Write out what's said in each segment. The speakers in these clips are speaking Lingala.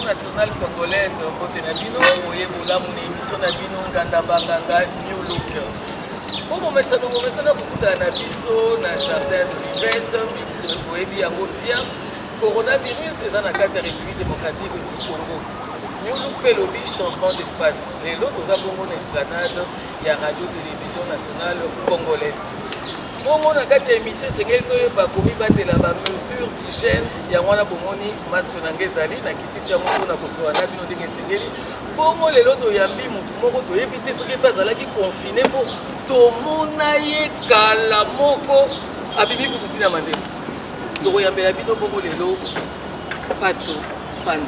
Nationale congolaise, côté Nabino, voyez, vous avez une émission Nabino, Ganda Banganga, New Look. Pour vous mettre ça, beaucoup d'anabiso, dans le jardin de l'Ouest, vous voyez bien, coronavirus, c'est dans la République démocratique du Congo. New Look fait le changement d'espace. Les autres, nous avons une esplanade, il y a Radio-Télévision Nationale Congolaise. Pour moi, dans cette émission, c'est qu'elle doit pas commis la mesure d'hygiène. Il y a un masque d'angezali, na kiti ya moko na kosoana bino ndenge sengeli. Pour moi, les autres yambi mutu moko to éviter ce qui passe à la qui confiné pour tomona ye kala moko abibi kututi na mande. To yambela bino boko lelo pacho panda.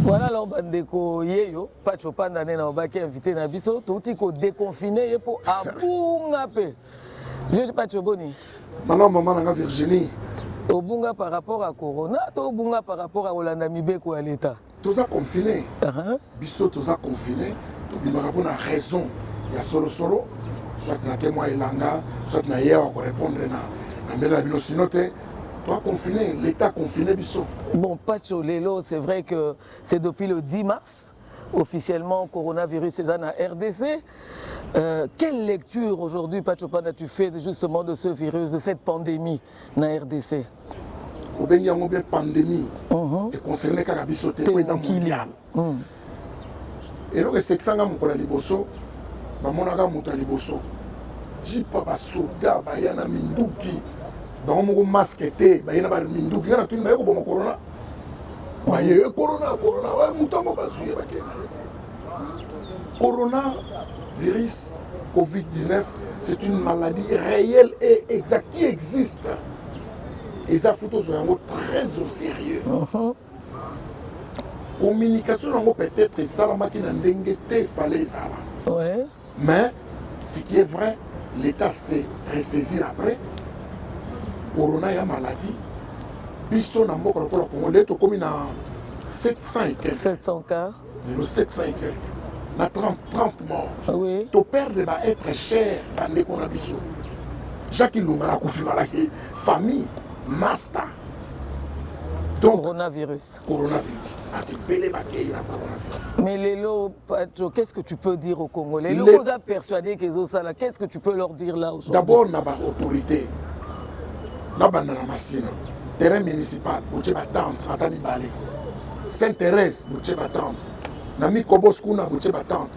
Voilà alors bandeko yeyo pacho panda nena obaki invité na biso touti ko déconfiner pour abunga pe. Je pacho boni. Maman nanga Virginie. Obunga par rapport à corona, to obunga par rapport à Olanda Mibeko à l'état. Tout ça confiné. Biso tout ça confiné, to bimaka pour une raison. Il y a solo soit na témoin elanga, soit na hier pour répondre na mbela bino sinote. Confiné, l'État confiné biso. Bon, Pacho Lelo, c'est vrai que c'est depuis le 10 mars, officiellement, coronavirus est dans la RDC. Quelle lecture aujourd'hui, Pacho Panda, tu fais justement de ce virus, de cette pandémie dans la RDC? Il y a une pandémie qui concerne la biso, mondial. Et donc, c'est que ça, je suis liboso, je suis liboso. Je suis pas soldat, je suis minduki. Donc, je suis masqué, je suis minduki, je suis corona. Coronavirus, Covid-19, c'est une maladie réelle et exacte qui existe. Et ça faut très au sérieux. Communication peut-être ça fallait ça. Mais ce qui est vrai, l'État s'est ressaisi après. Corona est maladie. Biso na mboka lokola Congolais to komi na 700 et quelques. 700 cas. 700 et quelques. Na 30 morts. Oui. To perdre va être cher dans les biso. Jacques Lumala kufi malaki famille master. Donc coronavirus. Coronavirus. Mais Lelo, qu'est-ce que tu peux dire aux Congolais? Les gens ont persuadé qu'ils ont ça là. Qu'est-ce que tu peux leur dire là aujourd'hui? D'abord, on a l'autorité. On a la machine. Terrain municipal, Bouché Batante, Atani Balé. Sainte-Thérèse, Bouché Batante. Nami Koboskuna, Bouché Batante.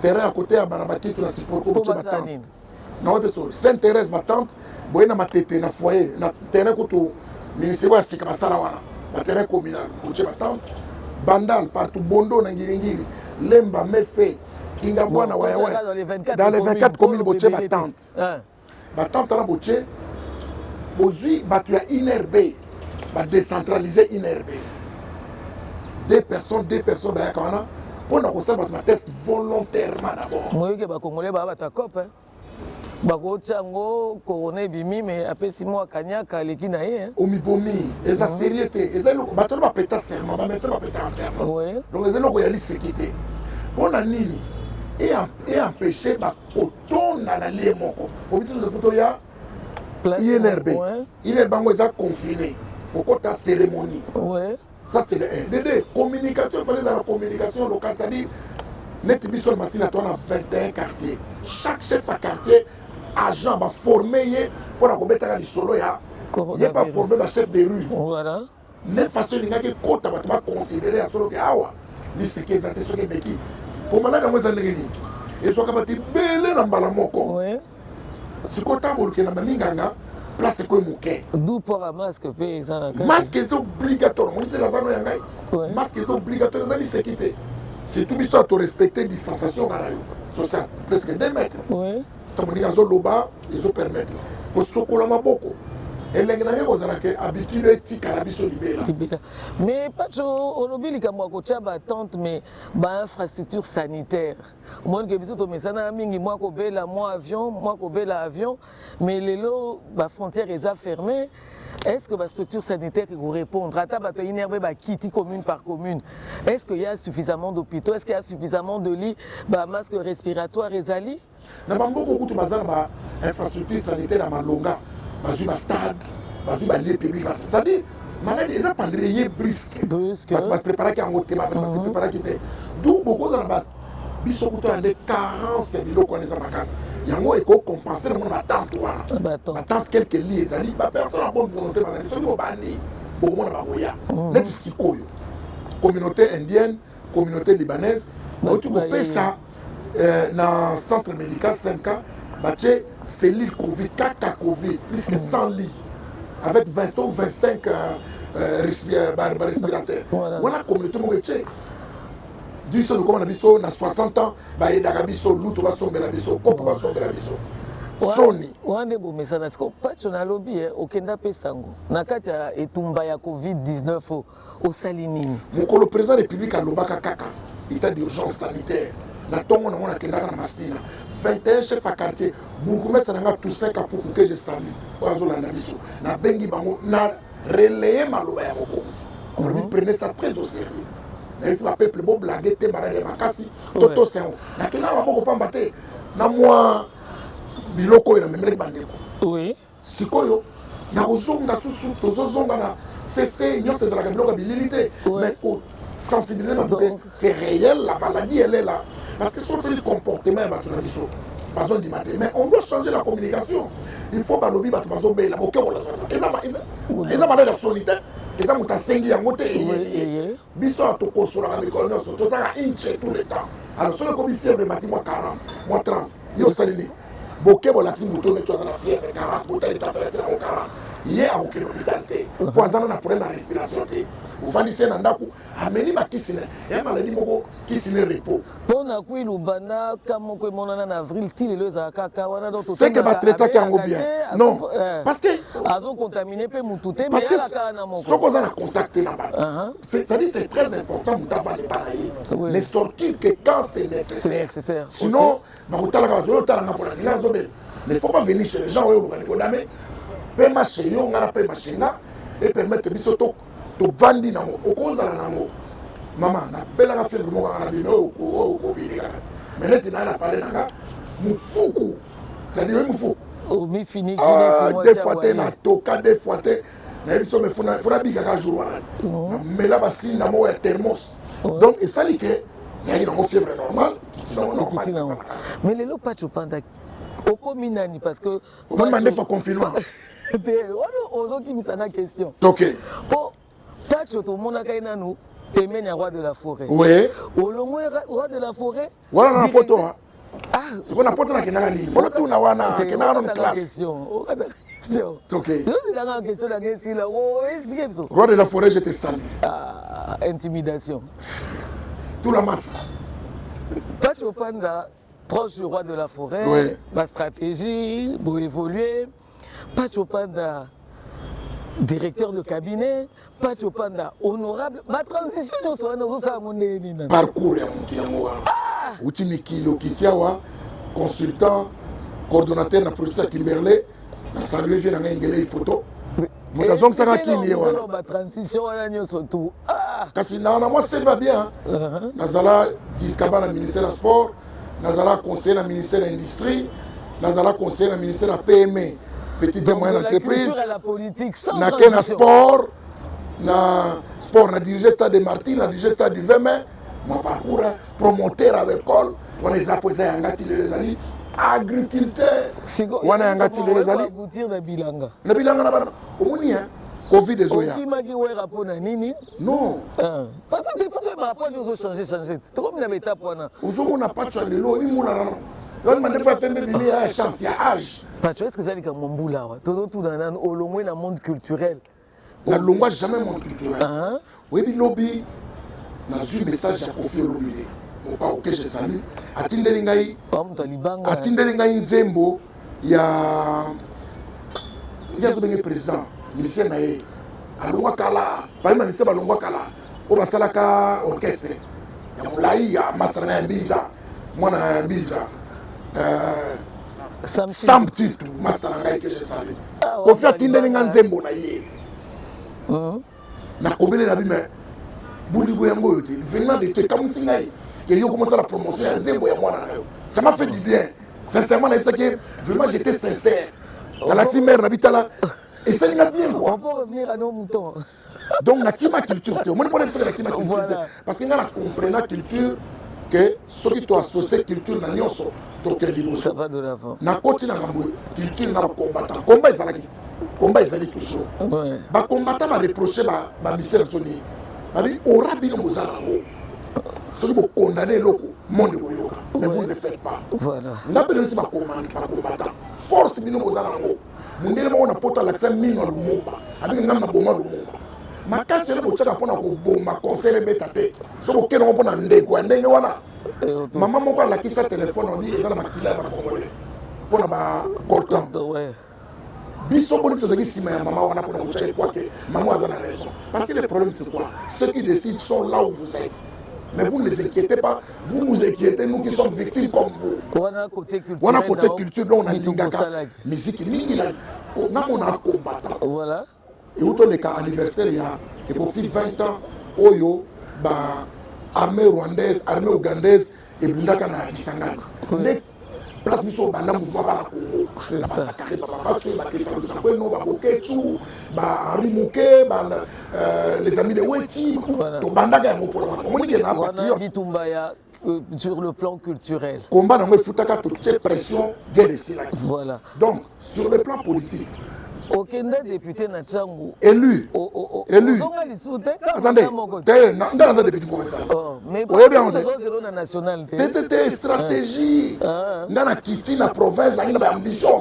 Terrain à côté à Banabati, tout la Siforko, Bouché Batante. Non, Sainte-Thérèse Batante, Boyna Matete, na foyer, na terrain Koto, ministère à Sikabasarawana, na terrain communal, Bouché Batante. Bandal, partout, Bondo, Nangiri, Lemba, Mefe, Kingabwana, dans les 24 communes, Bouché Batante. Batante, la Bouché. Aujourd'hui, tu as INRB, décentraliser INRB. Deux personnes, pour nous faire un test volontairement d'abord. Oui, les Congolais sont cop. Bago corona bimi mais après 6 mois kanyaka leki na ye. Omibomi, eza sérieuté, eza lo bato ba péter serment, ba mettre ba péter serment. Oui. Donc eza lo yali sécurité. Pour na nini et empêcher ba koton na lie moko. Obisi le photo ya INRB. INRB est confiné. Pourquoi ta cérémonie? Ouais. Ça c'est le 1. De communication, il fallait dans la communication locale, c'est-à-dire, net bisol machine à toi dans 21 quartiers. Chaque chef à quartier, agent va former pour la commettre à l'isolo. Il n'est pas formé le chef de rue. Voilà. ne façon que kota bato ba considérer à solo que awa ni ce qui est ce qui est qui pour malade moi ça ndenge et so ka bati belé na mbala moko oui si kota bol ke na minganga place ko muke d'où pour un masque paye ça la masque est obligatoire mon la zano yangai masque est obligatoire dans sécurité c'est tout biso à respecter distanciation à la sociale presque 2 mètres oui comme dit azo loba ils ont permettre ko sokola maboko elenge na ngeko zala ke habitude tika biso libela mais pas au lobby likamwa ko tchaba tente mais ba infrastructure sanitaire moi que biso to mesana mingi moi ko bela moi ko bela avion mais lelo ba frontière est fermée. Est-ce que la structure sanitaire qui vous répondre à ta énervé quitter commune par commune? Est-ce qu'il y a suffisamment d'hôpitaux? Est-ce qu'il y a suffisamment de lits, masques respiratoires et zali? Na bamboko kutu bazala infrastructure sanitaire à Malonga, bazuma stade, bazuma lieu public, c'est-à-dire malade ils appellent rien brusque. Va se préparer qu'en haut tema, va se préparer qui fait. D'où beaucoup dans la base. Biso kutu ande carence bilo connaît ma casse. Yango eko compenser mon attente wana. Attente quelques lits zali ba perdre la bonne volonté bazali. So ko bani, beaucoup na baboya. Net sikoyo. Communauté indienne, communauté libanaise, tu peux ça dans centre médical 5 ans, baché cellule Covid, 4 Covid, plus que 100 lits avec 20 ou 25 respirateurs. Voilà communauté mon métier. Du seul comme on a dit na 60 ans, ba yedaka biso luto ba sombela biso, kopo ba sombela biso. Soni. Wande bo mesana sko patcho na lobby okenda pesango. Na kati ya etumba ya Covid-19 au salinini. Mokolo président de la République a lobaka kaka, état d'urgence sanitaire. Na tongo na mona kenda na masina. 21 chefs à quartier. Bourgmestre sananga tout 5 pour que je salue. Oazo la biso. Na bengi bango na relayer maloba ya mokonzi. On lui prenait ça très au sérieux. C'est le peuple bon blaguer te marade makasi toto c'est on na kena ba boko pamba te na moi biloko ina memele bandeko oui sikoyo na kozonga susu tozozonga na cc nyose za la biloko bilité mais ko sensibiliser ma c'est réel la maladie elle est là parce que sur le comportement ba tuna biso besoin du matin mais on doit changer la communication il faut balobi ba bazo be la boke wala eza malade solitaire et ça muta sengi ya ngote biso atokosola na mikolo nyonso tozanga inche tout le temps alors soki okomi fièvre mati mwa 40 mwa 30 yo osaleli boke bolakisi moto neti aza na fièvre 40 botali température yango 40 ye akokende hôpital te po azana na problème na respiration te ofandisi ye na ndako ameli bakisi ne ya maladi moko kisi ne repos mpona kwi lubanda ka moko emonana na avril ti lelo ezalaka kaka wana seke batraitaki yango bien non parce que azocontamine mpe mutu te parce que meyalaka na moko soki oza na contact na bato c'est-à-dire c'est très important moto avande epa na ye ne sortir que quand c'est nécessaire sinon bakotalaka bato oyo otalanga mpona ninga azobela mais faut pas venir chez les gens oyo oluka nikodame mpe marché yo nga na mpe marché nga et permettre biso tovandi nango okozala nango mama napelaka fièvre moko kaka na bino oyo okovili kaka mais neti naye na pale nanga mofuku c'est-à-dire oyo mofuku des fois te natoka des fois te nayebi so me fona bikaka jour wana namela basinda moko ya thermos donc esali ke yaki nango fièvre normal mais lelo pacho panda okomi nani parce que omande fa confinement ozokimisana question ok po pacho tomonaka ye nanu pembeni ya roi de la forêt oui olongo roi de la forêt wana na poto siko na poto nakendaka nini folo tuna wana kendaka nonu classe ok roi de la forêt je te salue intimidation tout la masse pacho panda proche du roi de la forêt ma stratégie pour évoluer Pacho Panda, directeur de cabinet, Pacho Panda, honorable, ma transition nous soit nous parcours ya mutu uti mikilo kitiawa consultant coordonnateur na professeur Kimberley na saluer vient na ngele photo mutazong sanga kini wana ma transition wana nyoso tout kasi na moi ça va bien nazala di kabana ministère du sport nazala conseiller na ministère de l'industrie nazala conseiller na ministère de la PME petite et moyenne entreprise, na ken sport, na sport, na diriger stade de Martin, na diriger stade du 20 mai, mon parcours promoteur à l'école, on les a posés à Ngati les Ali, agriculteur, on a Ngati les Ali. Na Bilanga. Na Bilanga na bana, omuni Covid ezoya. Okimaki wera pona nini? Non. Parce que des fois tu vas pas nous changer. C'est comme une étape pona. Ozomona patcha lelo imula. Donc man defa pembe bimi ya chance ya âge. Patcha est-ce que ça dit comme mbula wa? Tout dans au loin dans monde culturel. Na longwa jamais monde culturel. Oui bi lobby na zu message ya Koffi Olomide. Mon pas OK je salue. Atindeli ngai. Atindeli ngai nzembo ya zobenge président. Ministère na ye. Alongwa kala. Par ministère balongwa kala. O basalaka orchestre. Ya mulai ya master na Mbiza. Mwana ya Mbiza. Sam Titu master na ngai que je salue. Koffi atindeli ngai nzembo na ye. Na combien la bime Boudi Boyango yote venant de te comme singai et yo commence la promotion à Zembo ya mwana nayo. Ça m'a fait du bien. Sincèrement na ça que vraiment j'étais sincère. Dans la team mère n'habita et ça n'a bien quoi. On peut revenir à nos moutons. Donc na kima culture te. Moi pas faire la kima culture parce que ngana comprendre la culture que ce qui to associé culture na nyonso to que libo. Ça va de l'avant. Na koti na ngambo culture na combattant. Combat ezalaki. Combat ezali toujours. Ouais. Ba combattant ba reprocher ba misère soni. Ba bi ora bino mozala ngo. Soki bo condamner loko monde koyoka. Mais vous ne le faites pas. Voilà. Ngape nisi ba combattant. Force bino mozala ngo. Mundele mo na poto l'accent mino lumumba. Abi ngam na boma lumumba. Makasi le bochaka pona ko boma conseil betate. So ko keno pona ndeko ndenge wana. Maman moko la kisa téléphone on dit ezala makila ba congolais. Pona ba corton. Ouais. Biso boni tozaki sima ya maman wana pour nous dire que maman a raison. Parce que le problème c'est quoi? Ceux qui décident sont là où vous êtes. Mais vous ne les inquiétez pas, vous nous inquiétez, nous qui sommes victimes comme vous. On a côté culture. On a côté culture, donc on a lingaka. Musique, mingi la, on a combattant. Voilà. Et où les cas anniversaire il y a aussi 20 ans, Oyo, bah armée rwandaise, armée ougandaise et bundaka na Kisangani. Place mission banda mouvement ba Congo. C'est ça. Les amis de Weti. Sur le plan culturel. Combat dans le foutaka toute pression guerre ici là. Voilà. Donc sur le plan politique. Aucun député n'a jamais élu. Élu. Attendez. Dans un député provincial. Mais pas la nationalité. C'était stratégie. Dans la Kiti, la province, il y a une ambition.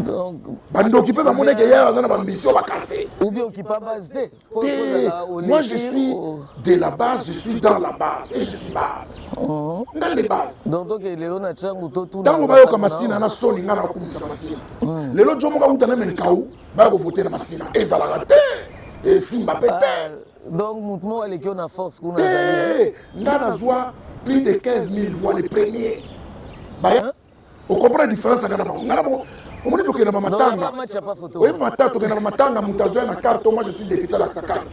Donc, il peut me dire une ambition à casser. Ou bien qui pas basé. Moi, je suis de la base, je suis dans la base. Et je suis base. Dans les bases. Donc, il y a un changu tout. Dans le bail comme Massina, on a sonné, on a comme ça Massina. Les autres jours, on a un kaou. Va voter dans Massina. Et ça l'a raté. Et Simba pété. Donc, mouvement avec une force qu'on a. On a plus de 15 000 voix les premiers. On comprend la différence. On dit que Matanga. Oui, Matanga, Matanga, Moutazoua, ma carte. Moi, je suis député à la carte.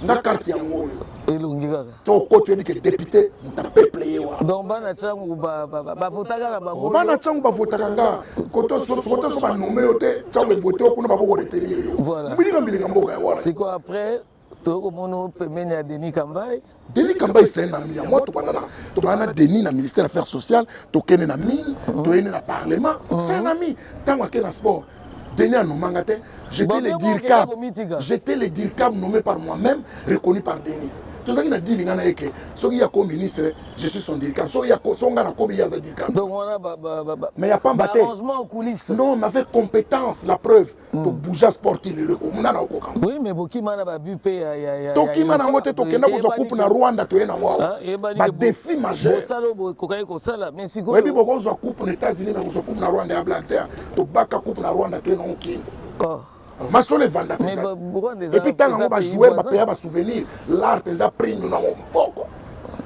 Na carte ya ngoyo. Elungiga. To ko tu dis que député, muta peuple yewa. Donc bana changu ba votaka na bango. Bana changu ba votaka nga. Koto so ba nommé ote, changu voter ko na ba ko retenir yo. Voilà. Mbilinga mboka wala. C'est quoi après? To mono pemeni ya Denis Kambaye. Denis Kambaye c'est un ami à moi to bana Denis na ministère des Affaires sociales, to kene na mine, to ene na parlement, c'est un ami. Tango ke na sport. Denis à Nomangate, j'étais le DIRCAB nommé par moi-même, reconnu par Denis. Tout ça qui a dit, ce qui a comme ministre, je suis son DIRCAB. Ce qui a comme DIRCAB. Donc on a mais il n'y a pas battu. Arrangement en coulisses. Non, on avait compétence, la preuve, pour bouger sportif. Oui, mais beaucoup de bupé. Toki mana ngote tokenda ko coupe na Rwanda to ena mwa. Ba défi majeur. Mais si oui, boko zo coupe aux États-Unis na ko coupe na Rwanda ya Black Terre. To baka coupe na Rwanda to ena okin. Masole vanda. Et puis tant on va jouer ba payer ba souvenir, l'art est pris nous na mboko.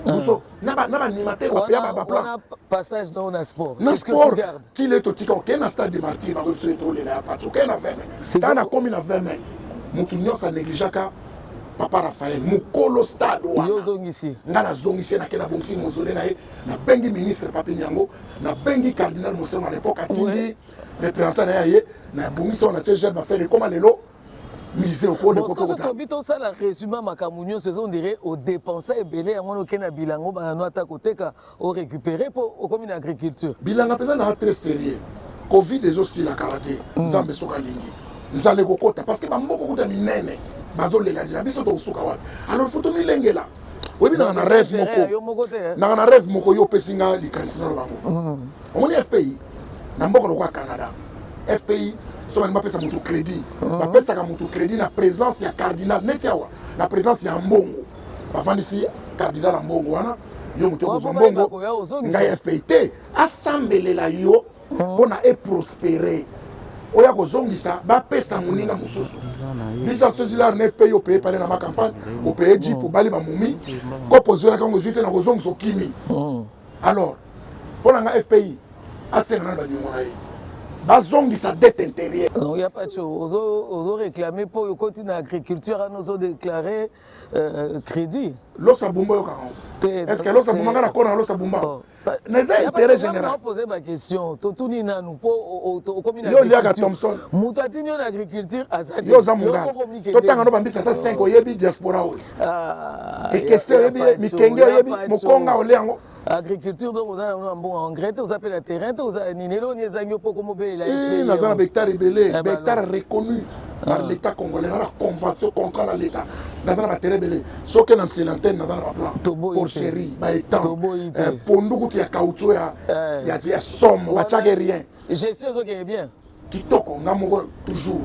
Nous na animateur ba payer ba plan. Passage dans un sport. Na sport, qu'il est au tika na stade de Martyr ba ko se to le na pas to na 20. Tant na komi na 20. Mutu nyosa neglijaka Papa Raphaël mukolo stade wana. Yo zongisi. Ngana zongisi na kena bonfi mozole na ye na bengi ministre Papi Nyango na bengi cardinal Mosengo à l'époque atindi représentant na ye na bongi son na tjeje ba faire comme lelo misé au cours de Coco. Parce que bito ça la résumé makamunyo saison dirait au dépenser ebele ya ngono kena bilango ba no atakoteka au récupérer pour au commune agriculture. Bilanga pesa na très sérieux. Covid des aussi la karaté. Nzambe soka lingi. nzale kokota parce que bamboko kuta minene bazolela déjà biso tokosuka wapi alors foto milengela oyebi nanga na rêve moko nanga na rêve moko yo opesi nga likanisi na bango omoni fpi na mboka lokwa canada fpi so balingi bapesa motu crédit bapesaka motu crédit na présence ya cardinal neti awa na présence ya mbongo bafandisi cardinal ya mbongo wana yo motu okozwa mbongo ngai fpi te asambelela yo mpona eprospere oya kozongisa bapesa moninga mosusu biso sozilare na fpi opeye pale na macampagne opeye jip obali bamumi kopo ozwelaka yango ozwi te na kozongisa okimi alors mpona nga fpi asenga nani baniongo na ye bazongisa dette intérieure. Non, il n'y a pas de chose. Ils ont réclamé pour continuer l'agriculture, ils ont déclaré crédit. L'osa Bumba, est-ce que l'osa Bumba a encore l'osa Bumba? Mais c'est intérêt général. Je poser ma question. Totuni nanu po yo liaga Thompson. Mutati en agriculture azali. Yo zamunga. Totanga no bambisa ta 5 oyebi diaspora o. Et que c'est oyebi mikenge oyebi mokonga oleango. Agriculture donc vous avez un bon engrais, vous appelez le terrain, vous avez ninelo ni zanyo pour comme obéir la. Nous avons un hectare rebellé, un hectare reconnu par l'État congolais, la convention contre l'État. Nous avons un terrain rebellé. Ce que nous sommes l'antenne, nous avons un plan. Pour chéri, étant pondou qui a caoutchouc, il y a somme, il y a rien. Gestion ça qui est bien. Qui toque, on a toujours.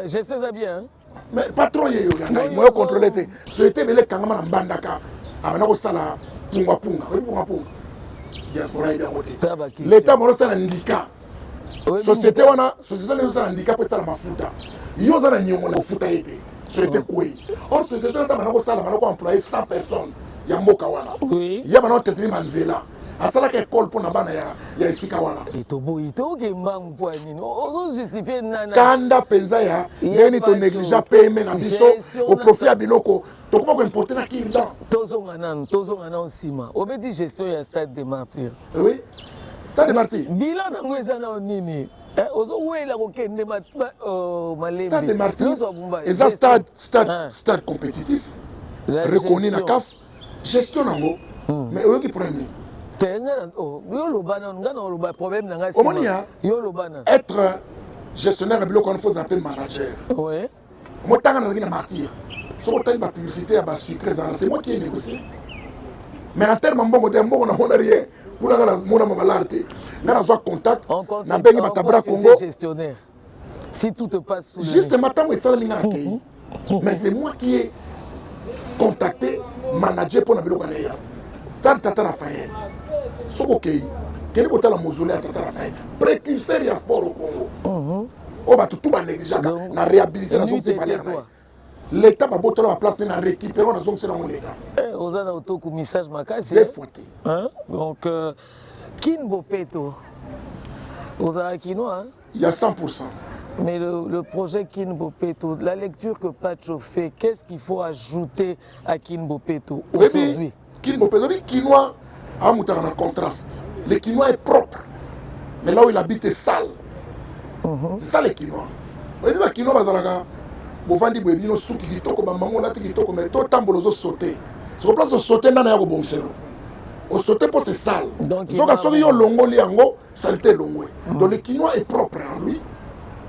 Gestion ça bien. Mais patron il y a moi contrôler. C'était belé kangama na mbandaka. Abana ko sala punga punga, punga punga. Diaspora ida wote. L'État mo sala ndika. Société wana, société le sala ndika pe sala mafuta. Yo za na nyongo na mafuta ete. Société kwe. Or société ta bana ko sala bana ko employer 100 personnes. Ya mboka wana. Oui. Ya bana tetri manzela. Asala ka école pour na bana ya isika wana. Etobo ito ke mang po nini. Ozo justifier nana. Kanda penza ya ngeni to négliger paiement na biso au profit ya biloko. To comment ko importer na kinda. Tozonga nan sima. Obedi gestion ya stade des martyrs. Oui. Stade des martyrs. Bilan nango ezana nini. Ozo wela ko kende malembe. Stade des martyrs. Eza stade compétitif. Reconnu na CAF. Gestion nango. Mais oyo ki problème. Être gestionnaire de biloko, il faut appeler manager. Oui. Moi, je suis un martyr. Si je fais ma publicité, c'est moi qui ai négocié. Mais en termes de bon, on n'a rien. Pour la maladie, on a contact. On a gestionnaire. Si tout te passe sous le juste maintenant, mais c'est moi qui ai contacté manager pour la biloko. Stade Tata Raphaël. Sokokei, quel est le mausolée à Tata Raphaël? Précurseur du sport au Congo. On va tout négliger la réhabilitation de l'État va botter la place de la récupérer la zone selon l'État. Aux an auto message makasi. Donc Kinbo Peto. Aux an Kinois. Il y a 100%. Mais le projet Kinbo Peto, la lecture que Pacho fait, qu'est-ce qu'il faut ajouter à Kinbo Peto aujourd'hui? Kinbo Peto, Kinois a un contraste. Le quinoa est propre, mais là où il habite est sale. C'est ça le quinoa. Vous voyez, le quinoa, vous vendez des bébés, vous avez des gens mais tout le temps, vous sauter. C'est pour ça que vous sautez dans le bon sel. Vous sautez pour c'est sale. Donc, vous avez un longo, saleté longo. Donc, le quinoa est propre en lui,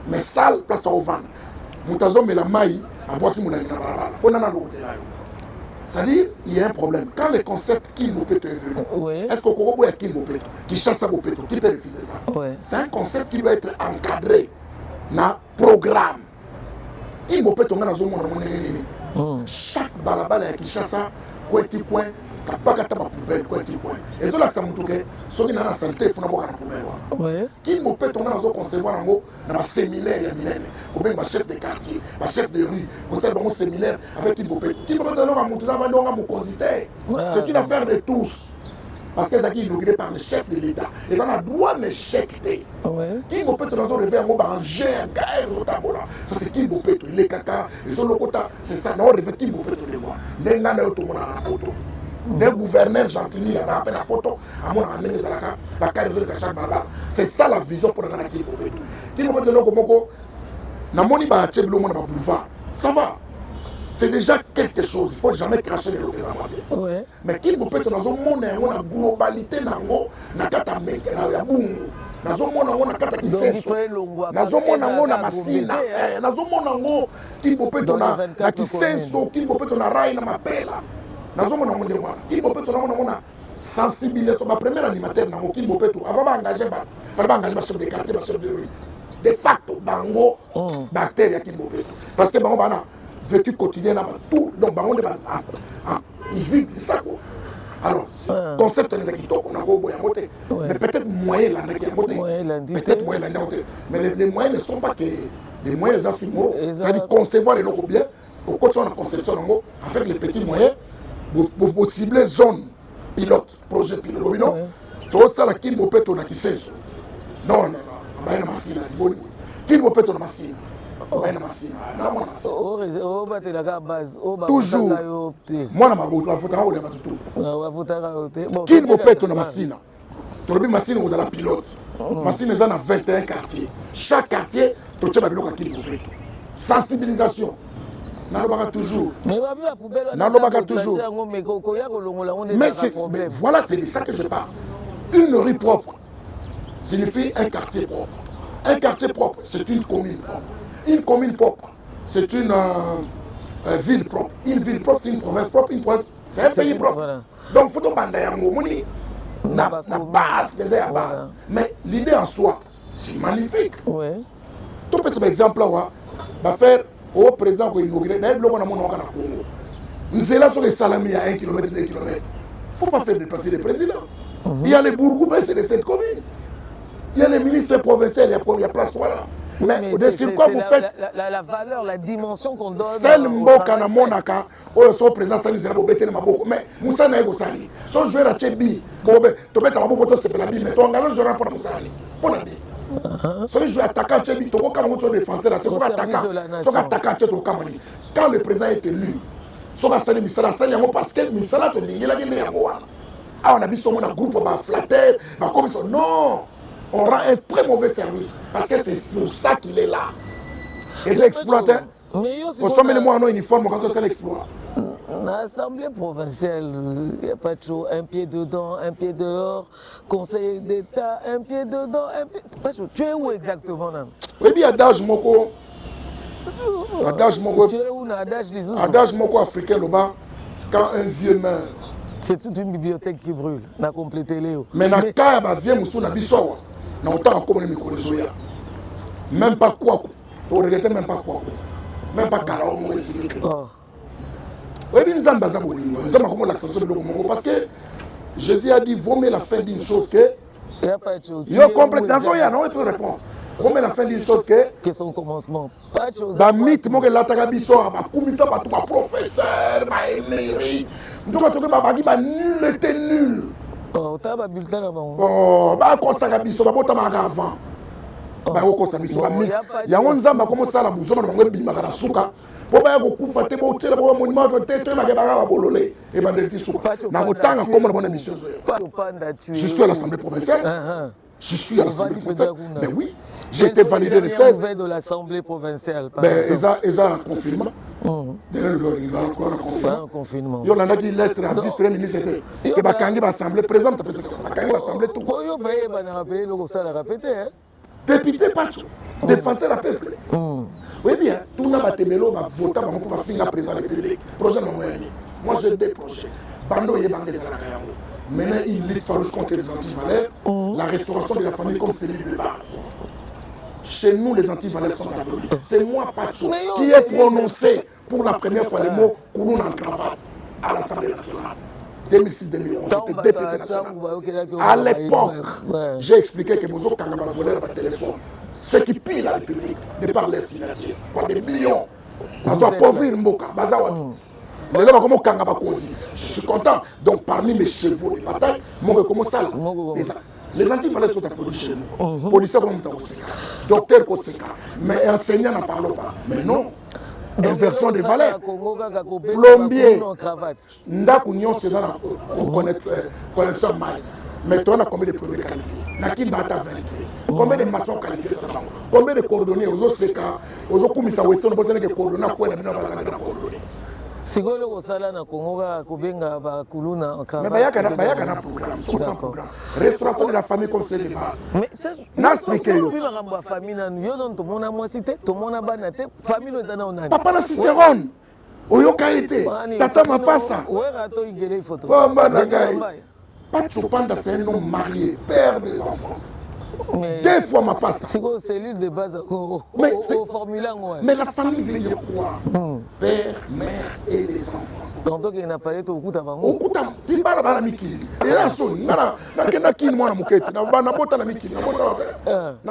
mais sale, place au vendre. Vous avez la maille à boire qui vous avez c'est-à-dire, il y a un problème. Quand le concept Kinbo Peto est venu, est-ce qu'on peut dire Kinbo Peto, qui chasse à Peto, qui peut refuser ça? C'est un concept qui doit être encadré dans le programme. Kinbo Peto, chaque balabala qui chasse à coin, pas de poubelle, et c'est là que ça me touche. Ceux qui ont la santé, il faut avoir la poubelle. Kinbo Peto, on a concevoir dans un séminaire, ou bien un chef de quartier, un chef de rue, un séminaire avec Kinbo Peto. Kinbo Peto, c'est une affaire de tous. Parce que c'est inauguré par le chef de l'État. Et on a droit de l'échecter. Kinbo Peto, on a relevé un mot en gère, ça c'est Kinbo Peto, il est caca, c'est ça, on a relevé Kinbo Peto de moi. Des gouverneurs gentils, c'est ça la vision pour la Kinbo Peto. Kinbo Peto, ça va. C'est déjà quelque chose. Il ne faut jamais cracher les logements. Mais Kinbo Peto, dans un monde, on a une globalité, nazomona ngo na kata kiseso nazomona ngo na masina nazomona ngo Kilibopeto na kiseso Kilibopeto na rai na mapela nazomona ngo nde mwana Kilibopeto na sensibilisation ba premier animateur na ngo Kilibopeto avant ba engager ba chef de quartier ba chef de rue de facto bango bactéries ya Kilibopeto parce que bango bana vécu quotidien na tout donc bango de base ils vivent ça quoi. Alors, concept les acquittés qu'on a beau mais peut-être moyen là, peut-être moyen là, mais les moyens ne sont pas que les moyens assumés, c'est-à-dire concevoir les locaux bien, pour continuer la conception avec les petits moyens, pour cibler zone pilote, projet pilote, non? Tout ça là qui me peut on a qui sait non, on va une machine, qui me peut on a machine. Toujours moi na maboto afutaka ole matutu kili bopeto na masina tolobi masina vous la pilote masina eza na 21 quartiers chaque quartier totie ba biloko kili bopeto sensibilisation nalobaka toujours mais voilà c'est de ça que je parle. Une rue propre signifie un quartier propre. Un quartier propre c'est une commune propre. Une commune propre, c'est une ville propre. Une ville propre, c'est une province propre. Une province, c'est un pays propre. Voilà. Donc, il faut que na base, à base. Mais l'idée en soi, c'est magnifique. Ouais. Tout par exemple, là, va faire au présent qu'on inaugure. D'ailleurs, là, on a mon Congo. Nous sommes là sur les salami à 1 km, 2 km. Il ne faut pas faire déplacer les présidents. Il y a les bourgous, c'est les 7 communes. Il y a les ministres provinciaux, il y a place, voilà. Mais sur quoi vous faites la valeur, la dimension qu'on donne. Celle mboka na monaka, oyo so présent sali zela bobete na maboko. Mais Moussa na ego sali. So jouer la chebi, bobe, to beta maboko to sepela bi, mais to ngalo jouer pour Moussali. Pour la bite. So jouer attaquant chebi, to ko moto défenseur la so attaquant to kamani. Quand le président est élu, so ka sali misala sali yango parce que misala to dingela ke yango wana. Ah on a biso mona groupe ba flatter, ba commission non. On rend un très mauvais service parce que c'est pour ça qu'il est là. Et c'est exploité. Au sommet de moi, on a un uniforme quand c'est l'exploit. L'Assemblée provinciale, il n'y a pas trop un pied dedans, un pied dehors, conseiller d'État, un pied dedans, un pied. Pas trop. Tu es où exactement là? Oui, bien, adage moko. Adage moko. Tu es où là? Adage moko africain là-bas, quand un vieux meurt. C'est toute une bibliothèque qui brûle. On a complété Léo. Mais dans le cas où vieux moussou na biso, na autant comme les micros soya. Même pas quoi. Tu regrettes même pas quoi. Même pas Kalao mo ici. Oui, bien nous avons besoin de nous avons l'accent sur le Congo parce que Jésus a dit vaut mieux la fin d'une chose que il y a complétation, il y a non autre réponse. Vaut mieux la fin d'une chose que son commencement. Pas de chose. Ba mythe mo que la tagabiso ba kumisa ba toi professeur, ba émérite. Donc tu ba nul était nul. Oh, tu as un bulletin là-bas. Oh, bah, quand ça a biso, bah, tu as avant. Bah, quand ça a biso, il y a un zamba comme ça, la bouson, on va bien la souka. Pour pas beaucoup fêter, pour tirer pour un monument, pour tête, ma gabara va bololé. Et ben, le fils souka. N'a autant comme mon émission. Je suis à l'Assemblée provinciale. Je suis à l'Assemblée provinciale. Ben oui, j'ai été validé le 16. De l'Assemblée provinciale. Ben, ils ont un confinement. Il y a un confinement. Il y a un lettre à vice-premier ministre. Il y a un l'Assemblée présente. Il y a l'Assemblée tout. Député pas tout. Défenseur à peuple. Oui bien, tout n'a pas été mélo, va voter pour finir la présidence de la République. Projet de moi j'ai des projets. Bando et Bandé Zalakayango. Maintenant, il lutte farouche contre les antivaleurs. La restauration de la famille comme cellule de base. Chez nous, les antivaleurs sont applaudis. C'est moi, Pacho, qui ai prononcé pour la première fois les mots Kouloun en cravate à l'Assemblée nationale. 2006-2011, j'étais député national. À l'époque, j'ai expliqué que Bozo Kangaba volait par téléphone. Ceux qui pillent la République, de par les signatures, par des millions. Parce qu'on appauvrir Mboka, Bazawadou. Je suis content. Donc, parmi mes chevaux de bataille, comment ça là? Les antivaleurs sont applaudis chez nous. Policiers comme Moutakoseka, docteur Koseka, mais enseignants n'en parlent pas. Mais non. Inversion des valeurs. Plombier. Ndaku nyonso dans la connexion maille. Mais tu as combien de plombiers qualifiés? Nakil Bata 23. Combien de maçons qualifiés? Combien de coordonnées aux Oseka, aux Okumisa Western, vous avez des coordonnées à quoi on a besoin de coordonner? sikoyo loko sala na Congo kobenga bakuluna mais bayaka na programme sans programme restauration de la famille comme c'est les bases na expliquer yo ba famille na yo non to mona mwasi te to mona bana te famille ezana onani papa na Cicéron oyoka ete tata mapasa wera to igele photo pamba na ngai pas Chopanda c'est un homme marié père des enfants. Mais deux fois ma face. C'est une cellule de base au formulaire. Mais la famille veut dire quoi? Père, mère et les enfants. Donc il n'a pas été au coup d'avant. Au coup d'avant. Tu parles de la miki. Et là, son, n'a qui moi na muketi. Na ba na bota na miki. Na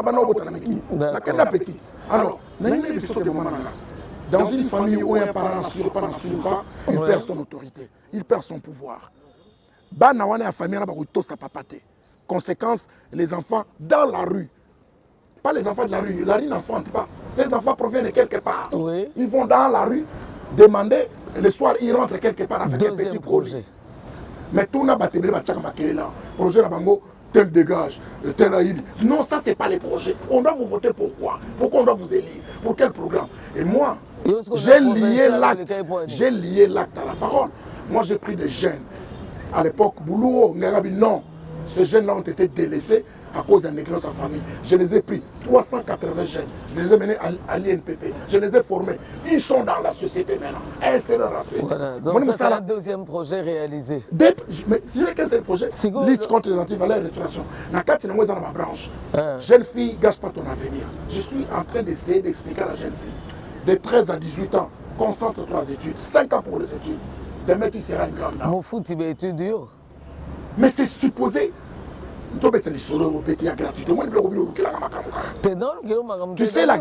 bota na miki. Na kenda petit. Alors, dans une famille où un parent n'assure pas, il perd son autorité, il perd son pouvoir. Ba na wana famille na ba ko tosa papate. Conséquence, les enfants dans la rue. Pas les enfants de la rue n'enfantent pas. Ces enfants proviennent de quelque part. Oui. Ils vont dans la rue demander, le soir ils rentrent quelque part avec un petit projet. Mais tout n'a pas été là. Projet la bango, tel dégage, tel aïd. Non, ça c'est pas les projets. On doit vous voter pourquoi? Pourquoi on doit vous élire? Pour quel programme? Et moi, j'ai lié l'acte à la parole. Moi j'ai pris des jeunes. À l'époque, Boulou, non. Ces jeunes-là ont été délaissés à cause d'un négligence en famille. Je les ai pris, 380 jeunes. Je les ai menés à l'INPP. Je les ai formés. Ils sont dans la société maintenant. Insérés dans la société. Voilà. Donc c'est un deuxième projet réalisé. Mais si je qu'un seul projet, lutte contre les antivaleurs et restauration. Dans ma branche, jeune fille, gâche pas ton avenir. Je suis en train d'essayer d'expliquer à la jeune fille, de 13 à 18 ans, concentre-toi aux études. 5 ans pour les études. Demain, tu seras une grande dame. Mon foot, il va être dur. Mais c'est supposé. Tu sais la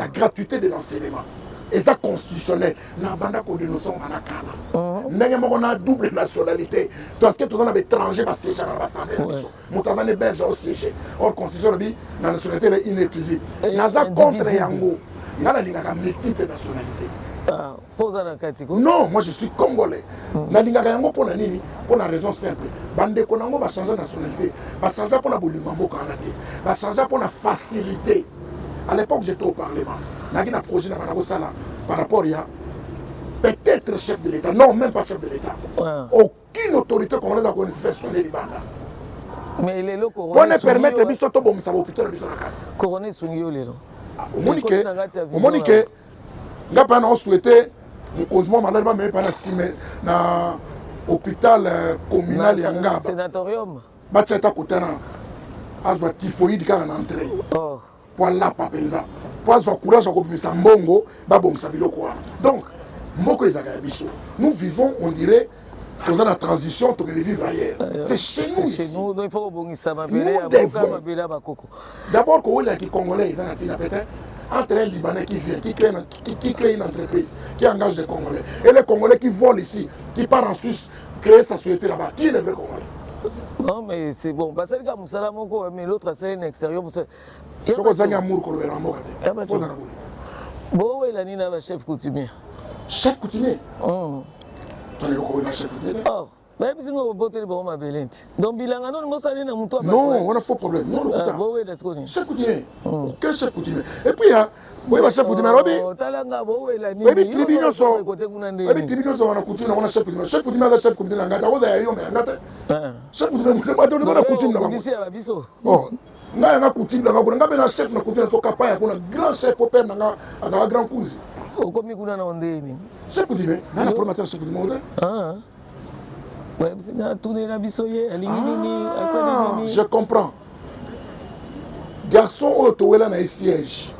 gratuité de l'enseignement. Et ça constitutionnel. On a double nationalité. Parce que tous les étrangers vont siéger dans l'Assemblée. Nous avons des Belges au siège. Or, constitution la nationalité est inéclusive. Nous avons contre Yango. Nous avons multiples nationalités. Non, moi je suis congolais. Pour la raison simple. Bande Konango va changer de nationalité. Va changer pour la Bolimambo Kanate. Va changer pour la facilité. À l'époque, j'étais au Parlement. J'ai un projet par rapport à peut-être chef de l'État. Non, même pas chef de l'État. Aucune autorité congolaise a connu faire soigner les bandes. Mais les locaux. Pour ne permettre de faire bon, ça va hôpital de Bissarakati. Couronné Sungyo, les Monique. Nga pa na souhaité le cosmo malheureusement mais pas na hôpital communal ya Ngaba sénatorium ba tsheta kotana azwa typhoïde kana na entrée pour la papenza pour azwa courage ko bimisa mbongo ba bongisa biloko wana donc mboko ezaka ya biso nous vivons on dirait dans la transition pour les vivre ailleurs c'est chez nous il faut bongisa d'abord ko les congolais ils en a peut-être entre un Libanais qui vient, qui crée une entreprise, qui engage des Congolais, et les Congolais qui volent ici, qui partent en Suisse, créer sa société là-bas. Qui est le vrai Congolais? Non, mais c'est bon. Parce que mais l'autre, c'est un extérieur. Ce que vous avez amour, que vous avez amour. Bon, il y a un chef coutumier. Chef coutumier? Oh. Tu as le chef coutumier? Oh. Mais si on vote le bon Mabelente. Donc bilanga non ngosali na muto non, on a faux problème. Non, bon oui, let's go. Chef coutumier. Quel chef coutumier? Et puis oui, le chef coutumier Robi. Talanga bo oui la ni. Oui, tribunaux sont. Oui, tribunaux sont na coutumier on a chef coutumier. Chef coutumier chef coutumier ngata oza yo me ngata. Chef coutumier on a coutumier na ici à biso. Oh. Nga coutumier na ngona ngabena chef na coutumier so kapaya kuna grand chef père na nga grand kunzi. Okomi kuna na ondeni. Chef coutumier, na la première chef coutumier. Je comprends. Garçon autowela na siège.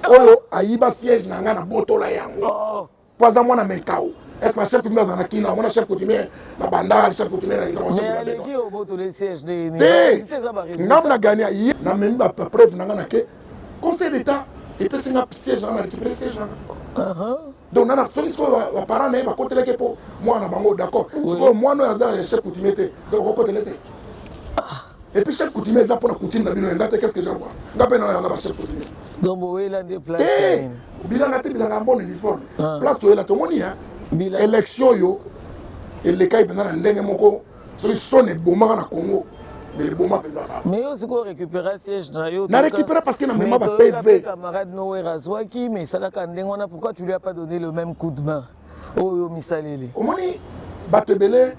Oyo ayiba siège na ngana botola yango. Pas à moi na menkao. Est-ce que chef coutumier na kina, on a chef coutumier na bandar, chef coutumier na mais allez qui au botola siège de ni. Ngam gagné na memba preuve na ngana ke conseil d'état et puis c'est un siège na récupérer siège na. Donc, on a fait ce que les parents n'ont pas côté les pour moi, on est d'accord. Ce que moi, nous avons chef coutumier, donc on côté les. Et puis, chef coutumier, ça pour la coutume, qu'est-ce que je vois? On a chef coutumier. Donc, vous avez déplacé. Bilan a été dans un bon uniforme. Place où il a tout le monde. Élection, et les cas, ils ont un moko. Ceux qui sont les beaux marins à Congo. mais le moment mais aussi qu'on récupère siège na récupérer parce que na mémoire ba PV camarade Noé Razwaki mais ça là quand on pourquoi tu lui as pas donné le même coup de main oh misaleli au moins batebele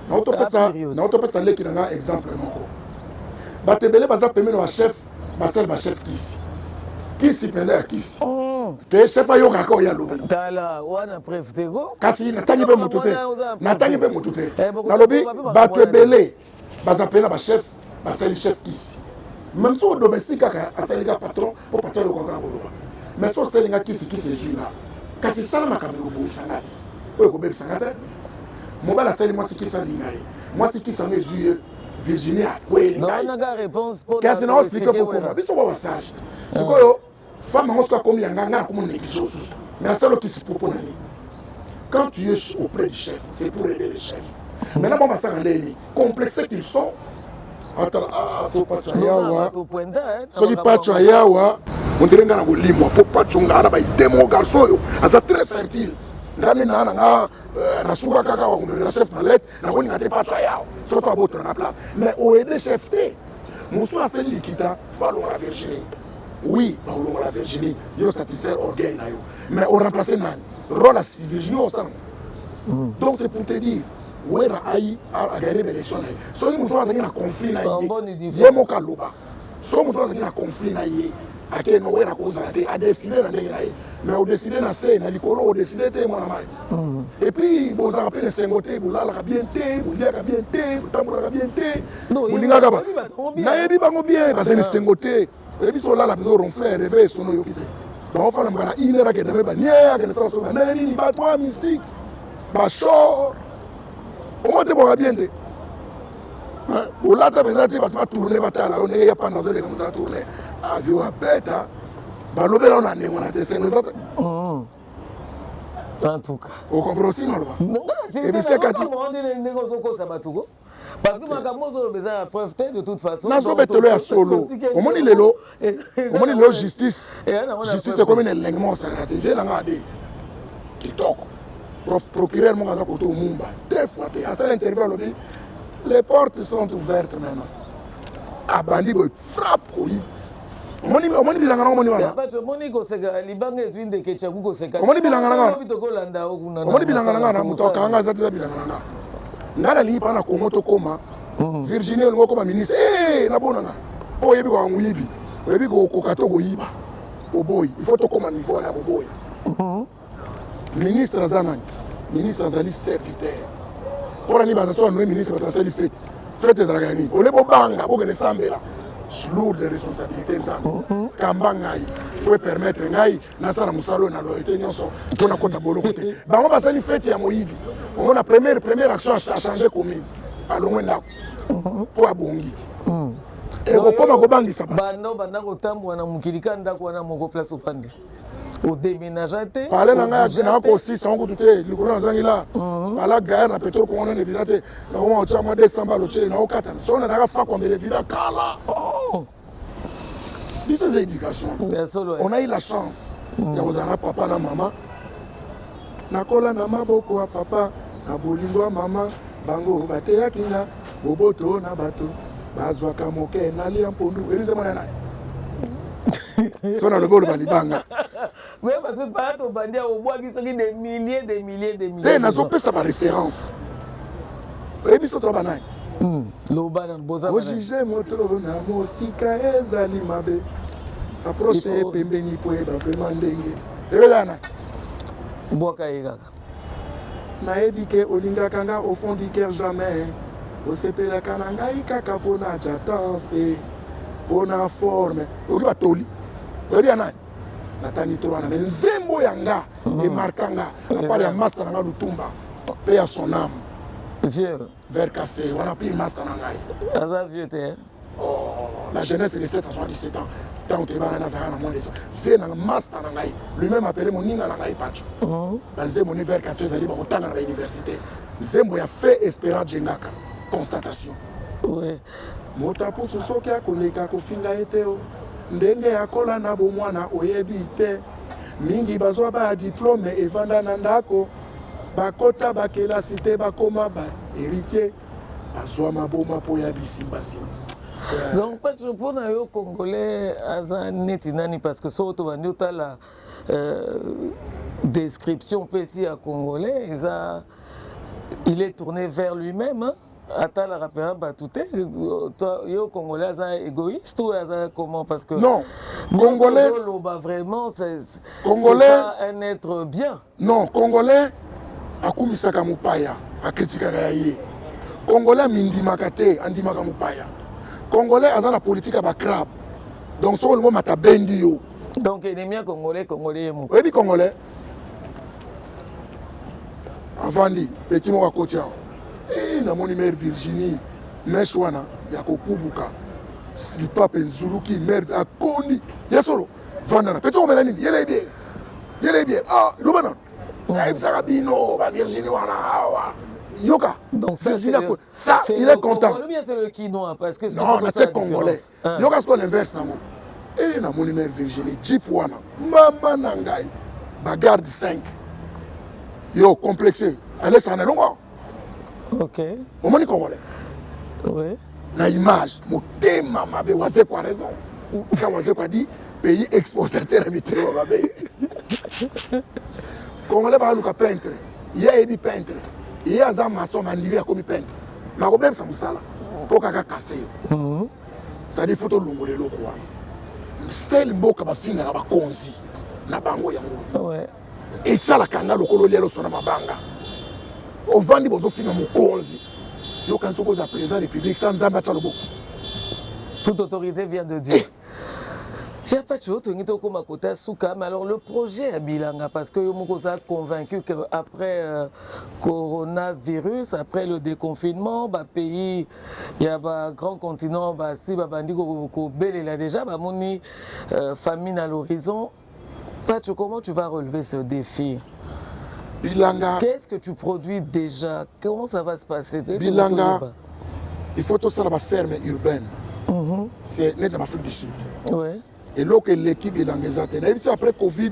na autopesa leki na exemple moko batebele baza pemene wa chef basel ba chef kisi pende ya kisi te chef ayoka ko ya lobi tala wana preuve tego kasi natangi pe motu te nalobi batebele baza pena ba chef basel chef kisi même so domestique kaka asalinga patron o patron yoka ka boloba mais so selinga kisi ezwina kasi sala makambo obongisa ngati oyo kobebisa ngate mobala asali mwasi kisi alinga ye mwasi kisi yango ezwi ye Virginie akweli kasi na explique pourquoi biso ba sage sikoyo femme yango soka komi yanga ngana komo néglige osusu mais asalo kisi popo na ni quand tu es auprès du chef c'est pour aider le chef maintenant bon basanga ndeni complexé qu'ils sont atala so pacho yawa soki pacho yawa ondire ngana kolimwa po pacho ngana ba idemo garçon yo asa très fertile ngani na nga rasuka kaka wa kundira chef malette na koni ngate pacho yawa so to aboto na place mais o aider chef te musu aseli likita falo la Virginie oui ba lo la Virginie yo satisfaire orgueil na yo mais on remplacer nani rôle à Virginie au sang donc c'est pour te dire wera ai a gagné l'élection là so ni mutu azaki na conflit na ye moka loba so mutu azaki na conflit na ye ake no wera ko zate a décider na ndenge na ye mais au décider na se na likolo au décider te mwana mai et puis bo za rappelé sengote bulala ka bien te bulia ka bien te butambola ka bien te bulinga ka ba na yebi bango bien parce que sengote et puis so là la besoin ronfler rêver sono yo kite ba fa na mwana inera ke dame ba nia ke na so na ni ba toi mystique ba short au moins tu vas bien. Au là, tu vas tourner, on est pas dans le tourner. Avion à bête, on a des scènes. En tout cas. On comprend aussi, non? Et puis c'est quand parce que Makamozo besoin la preuve de toute façon. Non, so betelo ya solo. Au moins il est là. Au moins il est justice. Justice c'est comme un élément ça la TV là ngade. TikTok. Procureur mon gaza koto mumba. Deux fois à cette interview lobby. Les portes sont ouvertes maintenant. Abandi boy frappe oui. Moni bilanga ngomoni wana. Ba moni ko seka libanga ezwinde ke chaku ko seka. Moni bilanga ngana. Bitokolanda okuna. Moni bilanga ngana mutoka anga zati bilanga ngana. Ngala li pana Congo to koma. Virginie ngo koma ministre. Na bonanga. O yebi ko nguyibi. Yebi ko kato ko yiba. O boy, il faut to koma niveau na boy. Ministre Zanani, ministre Zali serviteur. Pour la libération, nous ministre de la fête. Fête de Dragani. On est au banga, pour que les sambela. Lourde de responsabilité. Kambangai, pour permettre Ngai, Nassana Moussalo, na loyauté, on a compte à Bolo côté. Bah, on va saluer fête à Moïbi. On a première action à changer commune. À loin là. Pour Abongi. Et comme à Gobangi, ça va. Banda Kotambo, na Mukilika, Ndakwana, Moko Place au Pande. Au déménagé. Parler dans la génération aussi, c'est un coup de thé. Le courant Zangila. Par la guerre, la pétrole qu'on a évidemment. On a déjà descendu à l'autre, on a 4 ans. Si on a déjà fait comme les villas, Kala. This is l'éducation. On a eu la chance. Il y a papa et maman. Nakola na maboko wa papa, na bolingo mama, bango bateya kina, boboto na bato, bazwa kamoke na liampondu. Elize mwana nani? Sona le bolo balibanga. Oui, parce que par exemple, on au bois qui sont des milliers. T'es n'a pas ça ma référence. Et puis, c'est toi, banane. L'oba dans le boza. Ojije moto na mosika ezali mabe. Approcher pembeni po eba vraiment ndenge. Ebelana. Boka yega. Na ebike olinga kanga au fond du cœur jamais. Osepela kananga ikaka pona jatanse. Pona forme. Oki batoli. Ebelana. Natani towana mais nzembo yanga et markanga à part ya master nga lutumba paix à son âme. Vieux. Vers cassé, on a pris le master nangai. Asa vieux t'es. Oh, la jeunesse est 7 à 77 ans. Tant que bana nazara na moins de ça. Fait na master nangai. Lui-même appelé mon ninga nangai pacho. Banze mon vers cassé zali ba otanga na université. Nzembo ya fait espérance jengaka. Constatation. Oui. Motapo sosoki akoleka kofinga eteo. Ndenge akola na bomwana oyebi te. Mingi bazwa ba diplôme evanda na ndako. Bakota bakelasi te bakoma ba héritier. azwa maboma po ya bisimbasi. Donc pas de pour les Congolais nani parce que surtout dans la description précise à Congolais, il est tourné vers lui-même. Hein? Attends la rappeur Batouté, toi, yo Congolais égoïste ou comment parce que non, Congolais vraiment c'est pas un être bien. Non, Congolais akumisaka mupaya akritikaka ye. Congolais mindimaka te andimaka mupaya. Congolais a dans la politique à crabe. Donc son nom mata bendi yo. Donc ennemi Congolais mou. Oui, Congolais. Avant dit petit mot à côté. Et na mon mère Virginie, Meswana, yako kubuka. Slipa penzuluki mère a kondi. Yesoro. Vandana. Petit mot melani. Yele bien. Yele bien. Ah, Lubana. Naïm Sarabino, Virginie wana. Yoga. Donc ça, il est content. Ou bien c'est le quinoa parce que non, on a fait Congolais. Yoga ce qu'on inverse namo. Et na mon mère Virginie, Jeep wana. Mama nangai. Bagarde 5. Yo complexé. Allez ça na longo. OK. Au moni Congolais. Oui. Na image, motema mabe waze quoi raison. Ça waze quoi dit pays exportateur mitero mabe. Congolais ba luka peintre. Yé ebi peintre. Il y a un maçon qui a commis peintre. Mais il y a un masala pour casser. Ça dit photo longo de l'eau. C'est le mot qui va finir avec konzi na bango yango. Ouais. Et ça la kanga le colonial au son mabanga. Au vandi bodo finir mon konzi. Yo quand on la président république sans zamba tchalobo. Toute autorité vient de Dieu. Il n'y a pas de chose, mais alors le projet à Bilanga, parce que vous êtes convaincu qu'après coronavirus, après le déconfinement, pays, il y a un grand continent, si il a déjà, famine à l'horizon. Comment tu vas relever ce défi? Bilanga. Qu'est-ce que tu produis déjà? Comment ça va se passer? Bilanga, il faut tout ça dans la ferme urbaine. C'est net dans l'Afrique du Sud. Ouais. Et là que l'équipe est dans les Athènes. Et après Covid,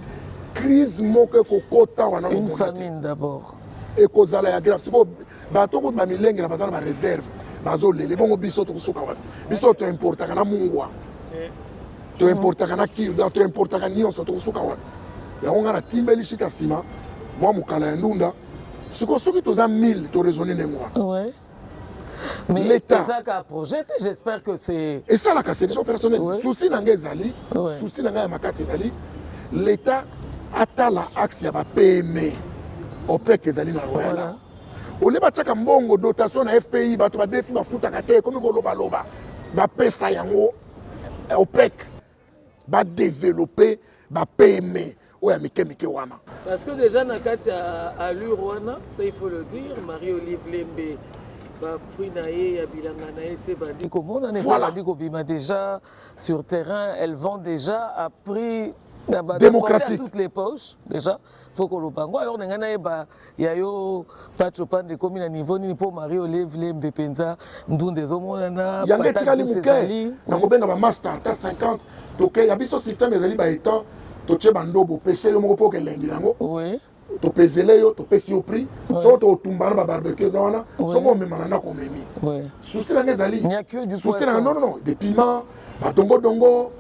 crise moque kokota wana une famine d'abord. Et kozala ya grave. Siko bato ko ba milenge na bazana ba réserve. Bazo lele bongo biso to kusuka wana. Biso to importa kana mungwa. To importa kana kilo, to importa kana nyonso to kusuka wana. Ya onga na timbeli shika sima. Moi mukala ya ndunda. Siko soki toza 1000 to raisonner ngwa. Ouais. Mais l'État a projeté, j'espère que c'est... Et ça, c'est des gens personnels. Souci n'angezali, souci n'angayamakasi zali, l'État a la axe ya ba PME. OPEC ezali na Rwanda. Ole ba tchaka mbongo dotation na FPI bato ba defi ba futa kate comme ko loba loba. Ba pesa yango OPEC ba développer ba PME. Oya mike wana. Parce que déjà na kati à l'Urwana, ça il faut le dire, Marie-Olive Lembe voilà. Déjà sur terrain, elles vont déjà à prix démocratique à toutes les poches déjà. Faut que le pango alors il y a yo pachopan de commune à niveau ni pour Marie-Olive Lembe Penza ndunde zomonana yanga tikali muke na kobenga ba master ta 50 donc il y a biso système ezali ba étant to che bandobo pese yo moko pour que lengi nango. Oui. To pezele yo to pesi yo prix so to tumbana ba barbecue za wana so ko memana na ko memi souci na ngezali souci na non des piments ba dongo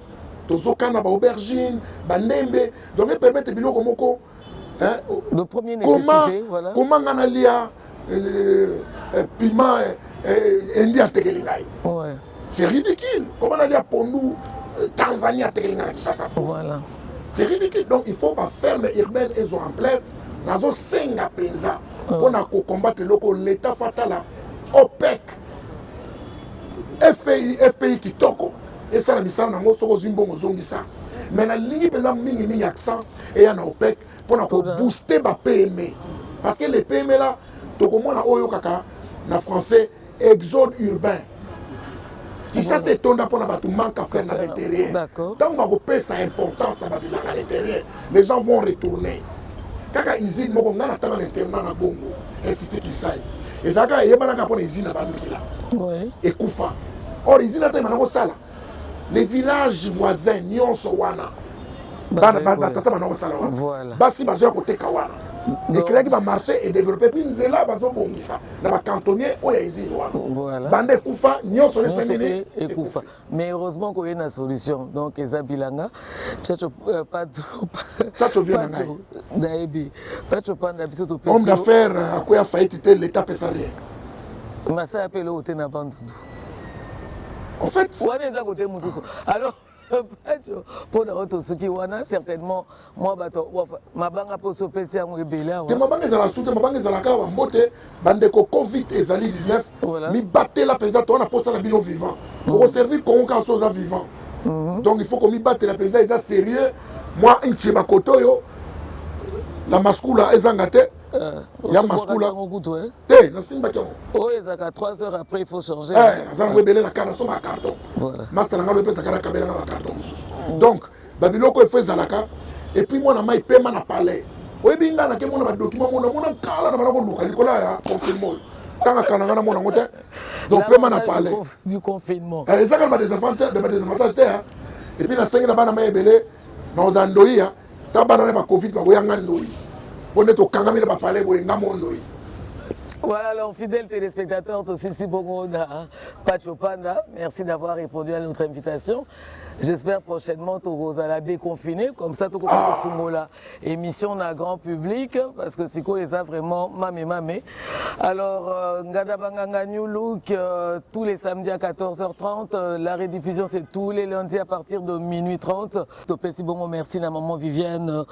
to zokana ba aubergine ba ndembe donc permettre biloko moko hein de première nécessité voilà comment ngana lia piment indien tekelingai ouais c'est ridicule comment on lia pondu Tanzanie tekelingai ça voilà c'est ridicule donc il faut pas ferme urbaine et exemplaire nazo senga penza pona ko combattre loko l'état fatala OPEC FPI kitoko et ça la misala nango soko zimbongo zongisa mais na lingi penza mingi accent et ya na OPEC pona ko booster ba PME parce que les PME là to komona oyo kaka na français exode urbain qui ça c'est tonda pona ba tout manque à faire na l'intérieur tant ba ko pesa importance na ba bilanga à l'intérieur les gens vont retourner. Kaka usine moko ngana tanga l'internat na bongo institut Kisai et ça ka yebana ka pona usine na bandila et kufa or usine ta manako sala les villages voisins nyonso wana bana tata manako sala wana basi bazo ko teka wana éclairé qui va marcher et développer. Puis nous là, bazobongisa. Dans le cantonnier, on est ici. Voilà. Bande Koufa, nous sommes les 5 minutes. Et Koufa. Mais heureusement qu'il y a une solution. Donc, Eza Bilanga, Tchacho vient Daebi. Tchacho Panda Biso to homme d'affaires, à quoi a failli l'État pesarien. Massa appelle au Tena Bandoudou. En fait, alors, pour la route Suki Wana, certainement, moi, ma banque a posé au PC à Mouébéla. ma banque est à la soute, ma banque est à la cave, en beauté, Bandeko Covid et Zali 19, mi battait la pesante, on a posé la bilan vivant. Pour servir comme on chose vivant. Donc il faut qu'on mi batte la pesante, ils sont sérieux. Moi, un Tchibakoto, la mascoula, ils ont gâté. Il y a mascoula. Eh, la simba qui oh, ils ont 3 heures après, il faut changer. Eh, ils ont rebellé la carte sur ma carton. Voilà. Master n'a pas fait sa carte à la carton. Donc, Babiloko fait Zalaka. Et puis, moi, je paie ma palais. Oui, bien, là, je mon document, mon cala, donc, paie ma palais. Du confinement. Et ça, il y a des avantages. Et puis, la 5 ans, on a ébélé. Dans les Andoïa, tu as pas Covid, tu as voilà, alors fidèles téléspectateurs, aussi si bon Pacho Panda, merci d'avoir répondu à notre invitation. J'espère prochainement que vous allez déconfiner, comme ça, tout le monde la émission d'un grand public, parce que c'est quoi, ça vraiment mamé. Alors, Ngada Banganga New Look, tous les samedis à 14h30, la rediffusion c'est tous les lundis à partir de minuit 30. Topé si bon, merci à maman Viviane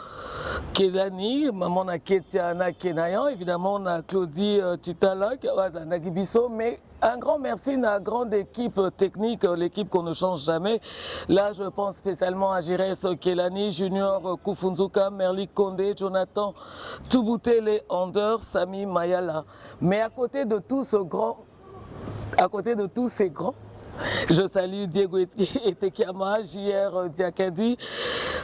Kedani, maman Naketiana Kenayan, évidemment on a Claudie Titalak, Nagibiso, mais un grand merci à la grande équipe technique, l'équipe qu'on ne change jamais. Là, je pense spécialement à Jires Kelani, Junior Kufunzuka, Merli Kondé, Jonathan Toubouté, Anders, Sami Mayala. Mais à côté de tous ces grands, je salue Diego Etekiama, JR Diakadi,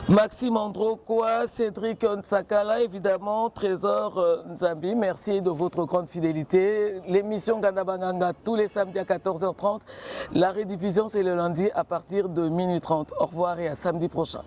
Maxime Androkoa, Cédric Nsakala, évidemment, Trésor Nzambi. Merci de votre grande fidélité. L'émission Gandabanganga tous les samedis à 14h30. La rediffusion, c'est le lundi à partir de minuit 30. Au revoir et à samedi prochain.